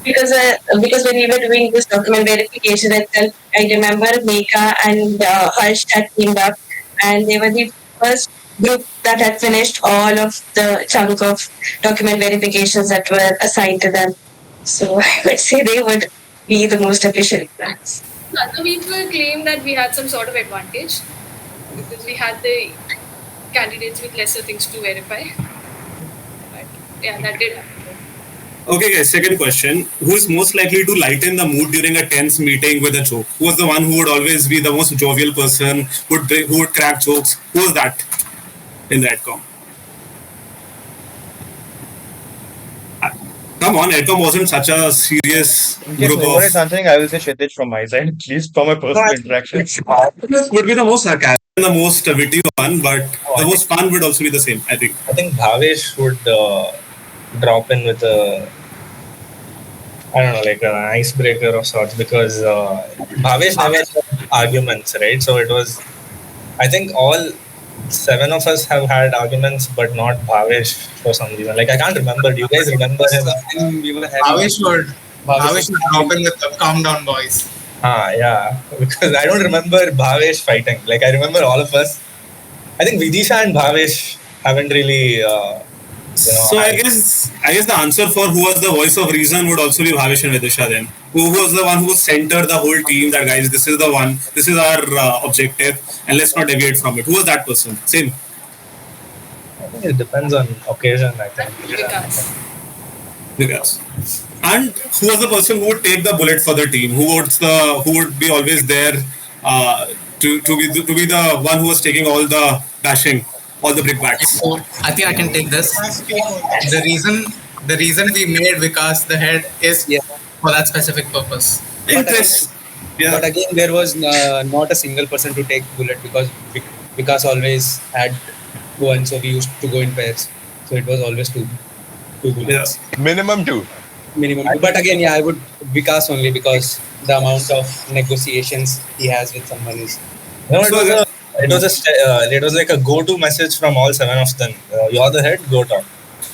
because when we were doing this document verification itself, I remember Megha and Harsh had teamed up, and they were the first group that had finished all of the chunk of document verifications that were assigned to them. So I would say they would be the most efficient ones. Other people claim that we had some sort of advantage because we had the candidates with lesser things to verify. But yeah, that did happen. Okay, guys. Second question: who is most likely to lighten the mood during a tense meeting with a joke? Who was the one who would always be the most jovial person? Who would crack jokes? Who was that in the Adcom? Come on, Adcom wasn't such a serious If group no one is of. answering, I will say Kshitij from my side, at least from my personal interaction. This would be the most sarcastic, the most witty one, but the most fun would also be the same. I think. I think Bhavesh would drop in with like an icebreaker of sorts because Bhavesh never had arguments, right? So it was, I think all 7 of us have had arguments, but not Bhavesh for some reason. Like, I can't remember. Do you guys remember him? when we were having Bhavesh would drop in with the calm down boys. Yeah. Because I don't remember Bhavesh fighting. Like, I remember all of us. I think Vidisha and Bhavesh haven't really, So I guess the answer for who was the voice of reason would also be Bhavesh and Vidisha then. Who was the one who centered the whole team that guys, this is the one, this is our objective and let's not deviate from it. Who was that person? Same. I think it depends on occasion, I think. Vikas. Vikas. And who was the person who would take the bullet for the team? Who would be always there to be the one who was taking all the bashing, all the brickbats? So I think I can take this. The reason we made Vikas the head is for that specific purpose. Interest. Yeah. But again, there was not a single person to take bullet because Vikas always had one, so we used to go in pairs. So it was always two bullets. Minimum 2. Minimum. But again, I would Vikas only because the amount of negotiations he has with someone is. No, it was like a go-to message from all 7 of them. You're the head, go talk.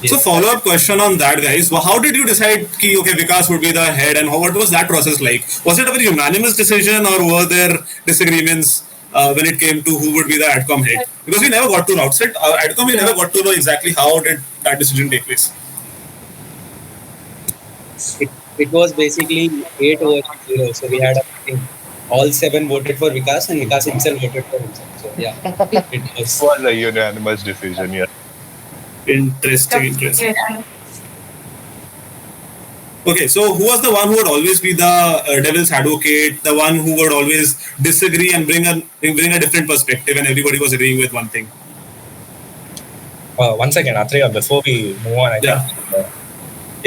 So follow-up question on that, guys. Well, how did you decide ki, okay, Vikas would be the head, and what was that process like? Was it a very unanimous decision, or were there disagreements when it came to who would be the Adcom head? Because we never got to outside Adcom, we never got to know exactly how did that decision take place. It was basically 8-0. So we had, I think, all 7 voted for Vikas, and Vikas himself voted for himself. So yeah, it It was a unanimous decision, yeah. Interesting. Okay, so who was the one who would always be the devil's advocate, the one who would always disagree and bring a different perspective, and everybody was agreeing with one thing? One second, Atreya, before we move on,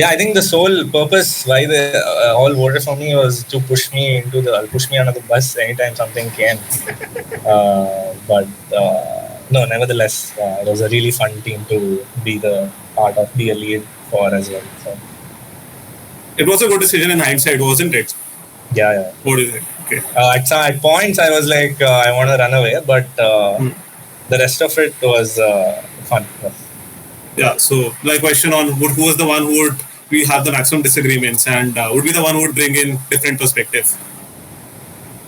I think the sole purpose why they all voted for me was to push me under the bus anytime something came. But no, nevertheless, it was a really fun team to be a lead for as well. So. It was a good decision in hindsight, wasn't it? Yeah. What do you think? Okay. At points, I was like, I want to run away, but the rest of it was fun. Yeah. So, my question on who was the one who would we have the maximum disagreements, and would be the one who would bring in different perspective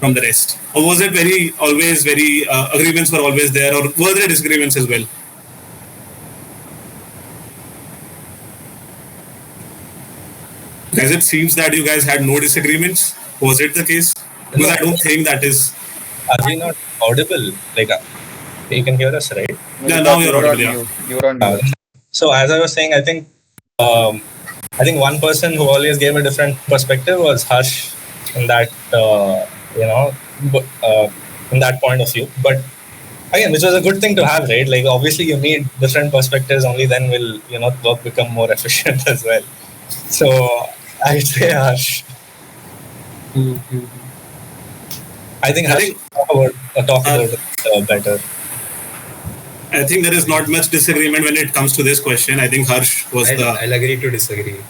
from the rest, or was it always very agreements were always there, or were there disagreements as well? Guys, it seems that you guys had no disagreements. Was it the case? Because I don't think that is. Are we not audible? Like, you can hear us, right? Yeah, now you're audible. Yeah. You're on mute. So as I was saying, I think one person who always gave a different perspective was Harsh in that in that point of view. But again, which was a good thing to have, right? Like obviously you need different perspectives. Only then will work become more efficient as well. So I'd say Harsh. I think Harsh talk about it better. I think there is not much disagreement when it comes to this question. I think Harsh was I'll agree to disagree.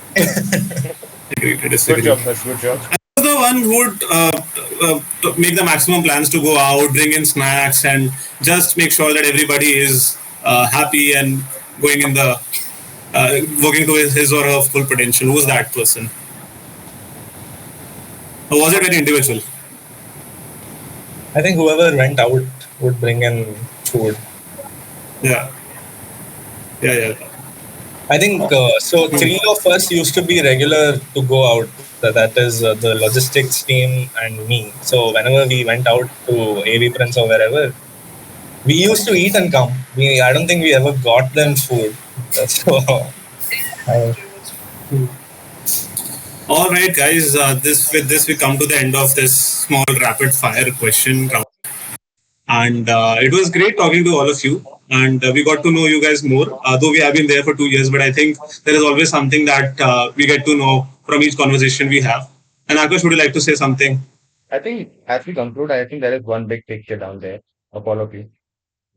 Agree to disagree. Good job, Harsh. Good job. I was the one who would make the maximum plans to go out, bring in snacks, and just make sure that everybody is happy and going in the working to his or her full potential. Who was that person? Or was it very individual? I think whoever went out would bring in food. Yeah. I think so. 3 of us used to be regular to go out. That is the logistics team and me. So whenever we went out to AV Prince or wherever, we used to eat and come. I don't think we ever got them food. So. All right, guys. With this, we come to the end of this small rapid fire question round. And it was great talking to all of you. And we got to know you guys more. Though we have been there for 2 years, but I think there is always something that we get to know from each conversation we have. And Akash, would you like to say something? I think as we conclude, I think there is one big picture down there of all of you.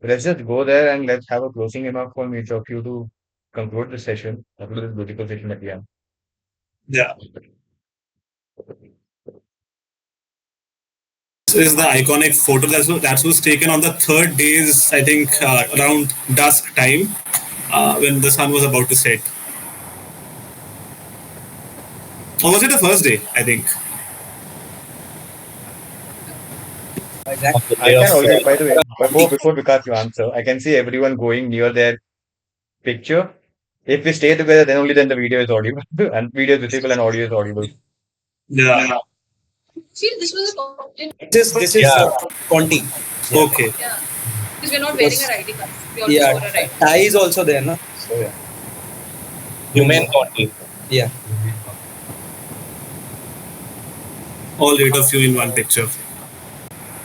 Let's just go there and let's have a closing remark from each of you to conclude the session, conclude this beautiful session at the end. Yeah. This is the iconic photo that was taken on the 3rd days, I think, around dusk time when the sun was about to set. Or was it the first day, I think? I can already, by the way, before Vikas you answer, I can see everyone going near their picture. If we stay together, then the video is audible, and video is visible and audio is audible. Yeah. See, this was a content. This is Conti. Okay. Yeah. Because we're not wearing our ID cards. We also Yeah, wore our ID. tie is also there, no? So yeah. Humane Conti. Yeah. All 8 of you in one picture.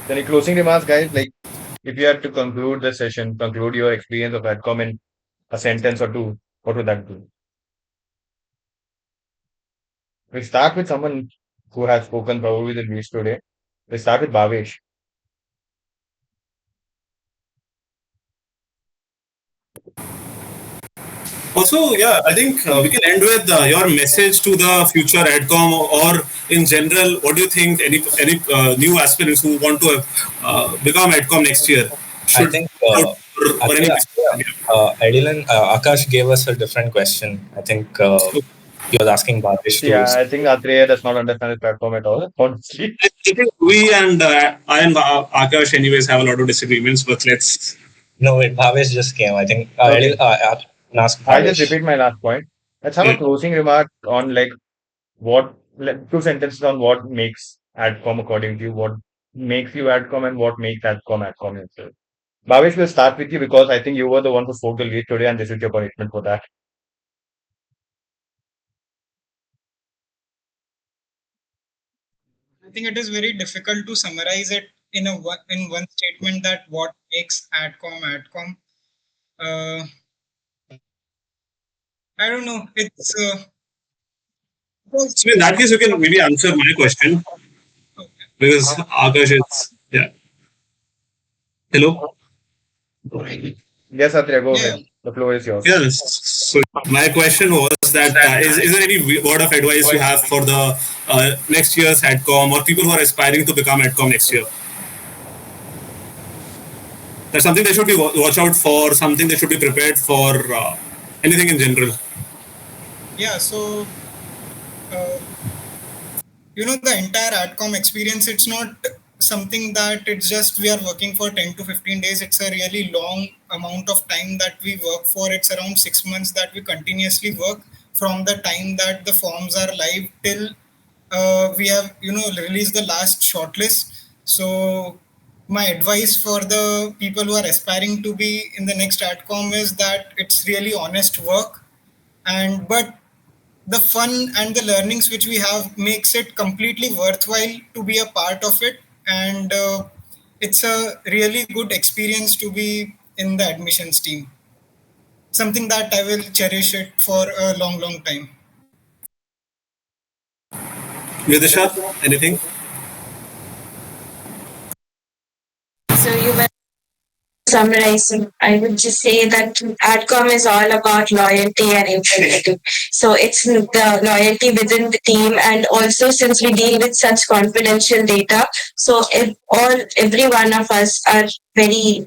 Then any closing remarks, guys? Like, if you had to conclude the session, conclude your experience of Adcom in a sentence or two, what would that be? We start with someone who has spoken probably the least today. We start with Bhavesh. Also, yeah, I think we can end with your message to the future Adcom, or in general, what do you think? Any new aspirants who want to become Adcom next year should I think put or any. Adilan, Akash gave us a different question. I think he was asking Bhavesh See, to. I think Atreya does not understand the platform at all, honestly. I think we and I and Akash, anyways, have a lot of disagreements. But let's. No, wait, Bhavesh just came. I think Okay. ask I just Bhavesh. repeat my last point. Let's have a closing remark on like what two sentences on what makes Adcom according to you, what makes you Adcom and what makes Adcom itself. Bhavesh, will start with you because I think you were the one who spoke the lead today and this is your punishment for that. I think it is very difficult to summarize it in one statement that what makes Adcom. Uh, I don't know. It's So in that case, you can maybe answer my question because Akash is yeah. Hello. Yes, Atreya, go yeah. ahead. The floor is yours. Yes. So my question was that is there any word of advice you have for the next year's Adcom or people who are aspiring to become Adcom next year? That's something they should be watch out for. Something they should be prepared for. Anything in general. Yeah. So uh, the entire Adcom experience. It's not something that it's just we are working for 10 to 15 days. It's a really long amount of time that we work for. It's around 6 months that we continuously work from the time that the forms are live till we have released the last shortlist. So my advice for the people who are aspiring to be in the next Adcom is that it's really honest work, and but the fun and the learnings which we have makes it completely worthwhile to be a part of it, and it's a really good experience to be in the admissions team, something that I will cherish it for a long time. Vidisha, anything? So you were summarizing, I would just say that AdCom is all about loyalty and integrity. So it's the loyalty within the team, and also since we deal with such confidential data, so if every one of us are very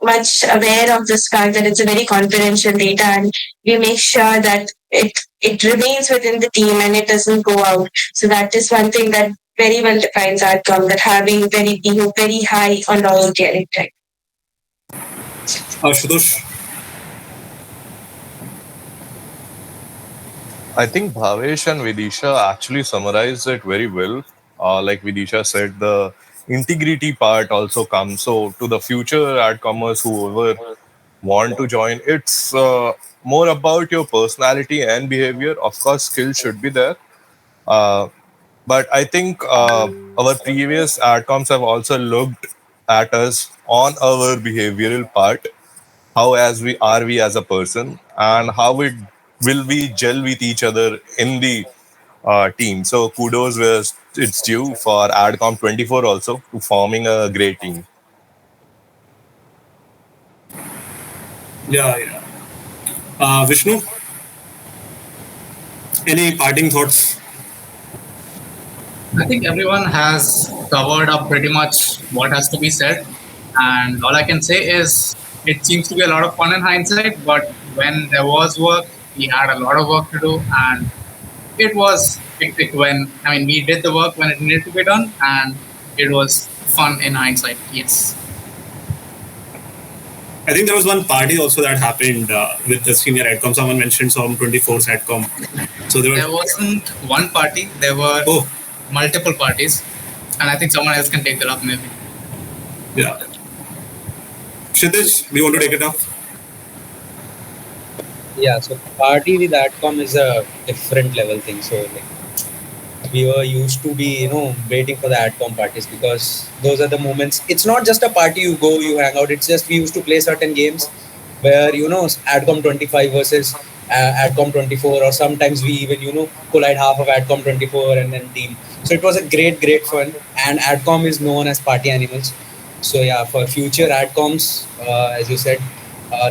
much aware of this fact that it's a very confidential data, and we make sure that it remains within the team and it doesn't go out. So that is one thing that very well defines AdCom, that having being very high on loyalty and integrity. Ashutosh. I think Bhavesh and Vidisha actually summarized it very well. Like Vidisha said, the integrity part also comes. So to the future adcomers, whoever want to join, it's more about your personality and behavior. Of course, skill should be there. Uh, but I think our previous adcoms have also looked at us on our behavioral part, how we as a person, and how it will we gel with each other in the team. So kudos where it's due for Adcom 24 also to forming a great team. Yeah, yeah. Vishnu, any parting thoughts? I think everyone has covered up pretty much what has to be said. And all I can say is it seems to be a lot of fun in hindsight, but when there was work, we had a lot of work to do. And it was hectic we did the work when it needed to be done. And it was fun in hindsight, yes. I think there was one party also that happened with the senior adcom. Someone mentioned SOM24's adcom. So there wasn't one party, there were multiple parties. And I think someone else can take that up maybe. Yeah. Kshitij, do you want to take it up? Yeah, so party with Adcom is a different level thing. So we were used to be, waiting for the Adcom parties because those are the moments. It's not just a party you go, you hang out. It's just we used to play certain games where, Adcom 25 versus Adcom 24, or sometimes we even, collide half of Adcom 24 and then team. So it was a great fun. And Adcom is known as party animals. So yeah, for future Adcoms, as you said,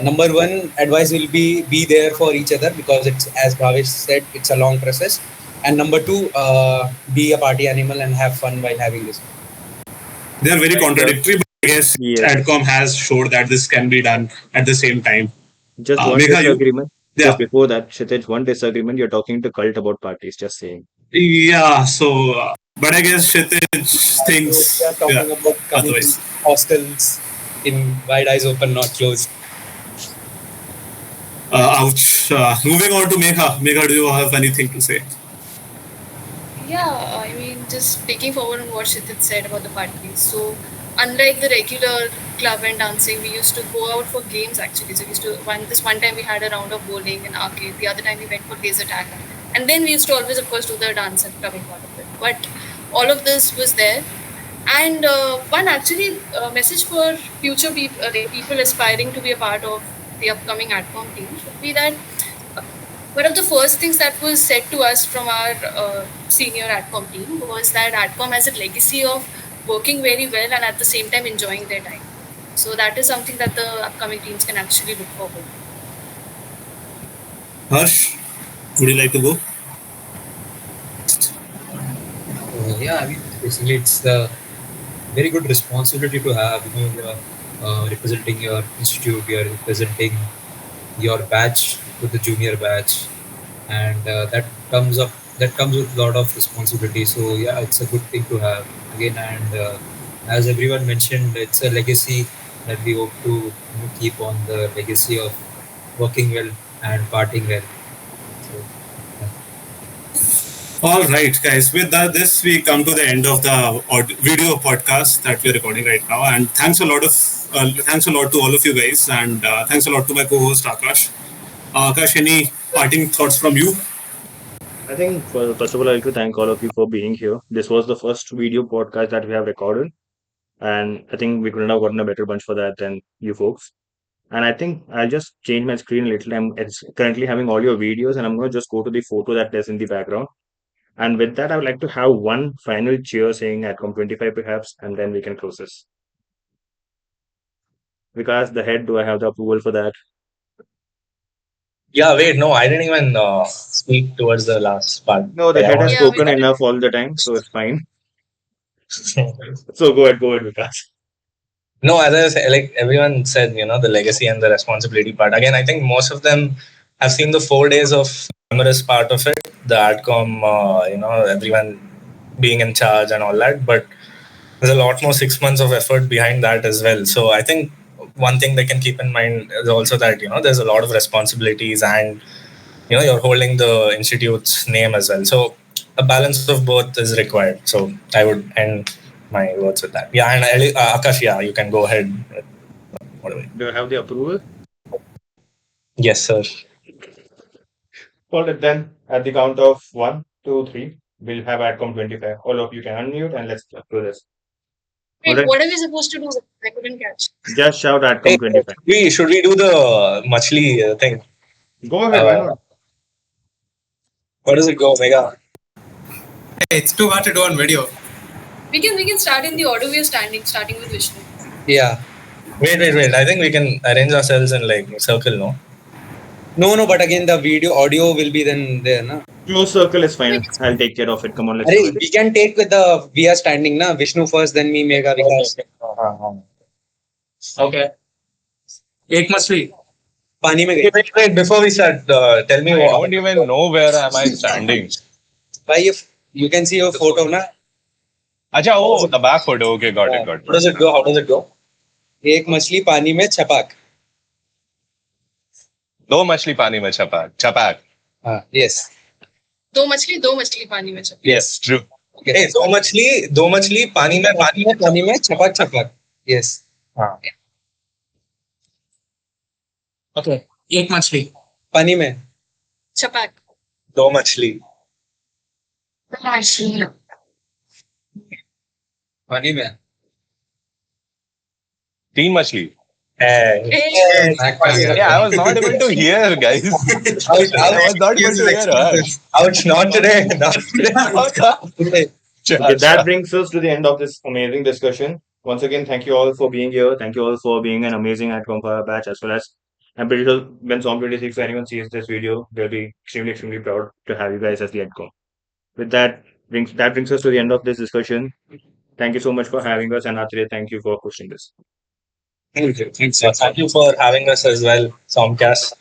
number one advice will be there for each other, because it's, as Bhavesh said, it's a long process. And number two, be a party animal and have fun while having this. They are very contradictory. guess Yes. Adcom has showed that this can be done at the same time. Just one Megha, you? disagreement. Just Yeah. before that, Kshitij, one disagreement. You're talking to cult about parties. Just saying. Yeah, so, but I guess Kshitij So thinks, we are yeah, talking about coming to otherwise. hostels in wide eyes open, not closed. Ouch. Moving on to Megha. Megha, do you have anything to say? Yeah, I mean, just taking forward on what Kshitij said about the parties. So, unlike the regular club and dancing, we used to go out for games actually. So, we used to this one time we had a round of bowling and arcade. The other time we went for laser tag, and then we used to always, of course, do the dance and clubbing part of it. But all of this was there. And one actually message for future people, like people aspiring to be a part of the upcoming Adcom team would be that one of the first things that was said to us from our senior Adcom team was that Adcom has a legacy of working very well and at the same time enjoying their time. So that is something that the upcoming teams can actually look forward to. Harsh, would you like to go? Yeah, I mean, basically, it's a very good responsibility to have. You know, you're representing your institute, you're representing your batch with the junior batch, and that comes with a lot of responsibility. So yeah, it's a good thing to have again. And as everyone mentioned, it's a legacy that we hope to keep on, the legacy of working well and partying well. So, yeah. All right, guys. With that, this we come to the end of the video podcast that we're recording right now. And thanks a lot to all of you guys, and thanks a lot to my co-host Akash. Akash, any parting thoughts from you? I think first of all, I'd like to thank all of you for being here. This was the first video podcast that we have recorded, and I think we couldn't have gotten a better bunch for that than you folks. And I think I'll just change my screen a little. It's currently having all your videos, and I'm going to just go to the photo that is in the background. And with that, I would like to have one final cheer saying Atcom 25 perhaps, and then we can close this. Because the head, do I have the approval for that? Yeah, wait, no, I didn't even speak towards the last part. No, the Like, I head has want Yeah, we spoken did. enough all the time, so it's fine. to. So go ahead, Vikas. No, as I said, like everyone said, the legacy and the responsibility part. Again, I think most of them have seen the 4 days of glamorous part of it, the Adcom, everyone being in charge and all that. But there's a lot more 6 months of effort behind that as well. So I think one thing they can keep in mind is also that, there's a lot of responsibilities and, you're holding the institute's name as well. So a balance of both is required. So I would end my words with that. Yeah, and Akash, yeah, you can go ahead. Whatever. Do you have the approval? Yes, sir. Hold it then. At the count of 1, 2, 3, we'll have Atcom 25. All of you can unmute and let's do this. Wait, Alright. what are we supposed to do? I couldn't catch. Just shout Hey, Atcom 25. should we do the Machli thing? Go ahead, why Uh, not? What does it go, Megha? Hey, it's too hard to do on video. We can start in the order we are starting with Vishnu. Yeah. Wait. I think we can arrange ourselves in like circle, no? No, but again, the video audio will be then there, na? Close circle is fine. I'll take care of it. Come on, let's do Arey, it. we can take with we are standing, na? Vishnu first, then me, Megha, Vikas. Okay. Ek machli. Pani mein gayi. Wait, before we start, tell me I what. don't even know where am I standing. Bhai, if you can see your photo, na? Acha, oh, the back photo. Okay, got it. How does it go? How does it go? एक मछली पानी में छपाक. दो मछली पानी में छपाक. Yes. दो मछली पानी में छप. Yes, true. Okay. Hey, दो मछली पानी में छपाक. Yes. Okay. एक मछली. पानी में. छपाक. दो मछली. पानी में. तीन मछली. Hey. Yeah, I was not able to hear, guys. I was not able to hear. Ouch, not today. Not today. Okay, that brings us to the end of this amazing discussion. Once again, thank you all for being here. Thank you all for being an amazing Atcom for our batch, as well as I'm pretty sure when SOM26, if anyone sees this video, they'll be extremely proud to have you guys as the Atcom. With that brings us to the end of this discussion. Thank you so much for having us, and Atriya, thank you for hosting this. Thank you. Thank you for having us as well, SOMCast.